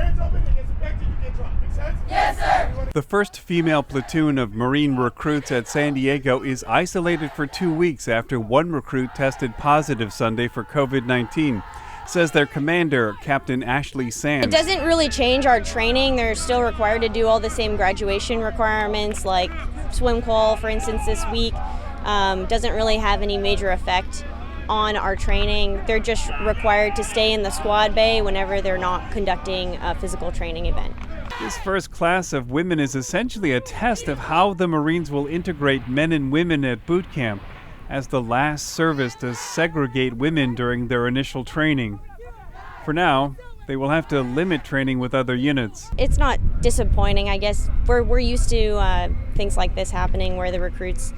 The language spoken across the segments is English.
hands open, it gets infected, you get dropped. Make sense? Yes, sir! The first female platoon of Marine recruits at San Diego is isolated for 2 weeks after one recruit tested positive Sunday for COVID-19, says their commander, Captain Ashley Sands. It doesn't really change our training. They're still required to do all the same graduation requirements, like swim qual, for instance, this week. Doesn't really have any major effect on our training. They're just required to stay in the squad bay whenever they're not conducting a physical training event. This first class of women is essentially a test of how the Marines will integrate men and women at boot camp as the last service to segregate women during their initial training. For now, they will have to limit training with other units. It's not disappointing, I guess. We're used to things like this happening where the recruits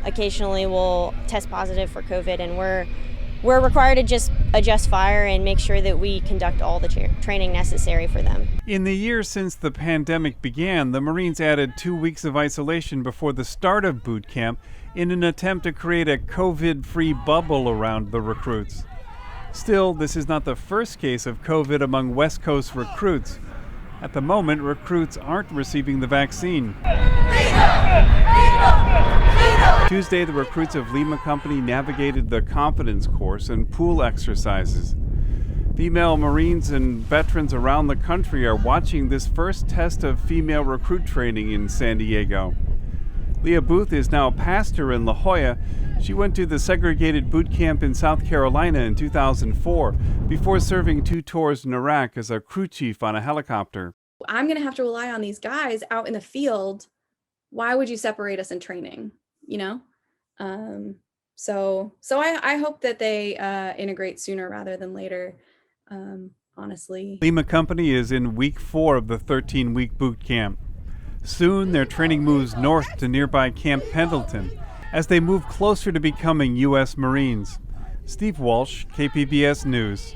occasionally will test positive for COVID, and we're required to just adjust fire and make sure that we conduct all the training necessary for them. In the years since the pandemic began, the Marines added 2 weeks of isolation before the start of boot camp in an attempt to create a COVID-free bubble around the recruits. Still, this is not the first case of COVID among West Coast recruits. At the moment, recruits aren't receiving the vaccine. Tuesday, the recruits of Lima Company navigated the confidence course and pool exercises. Female Marines and veterans around the country are watching this first test of female recruit training in San Diego. Leah Booth is now a pastor in La Jolla. She went to the segregated boot camp in South Carolina in 2004 before serving 2 tours in Iraq as a crew chief on a helicopter. I'm going to have to rely on these guys out in the field. Why would you separate us in training? You know? So I hope that they integrate sooner rather than later, honestly. Lima Company is in week 4 of the 13-week boot camp. Soon, their training moves north to nearby Camp Pendleton as they move closer to becoming U.S. Marines. Steve Walsh, KPBS News.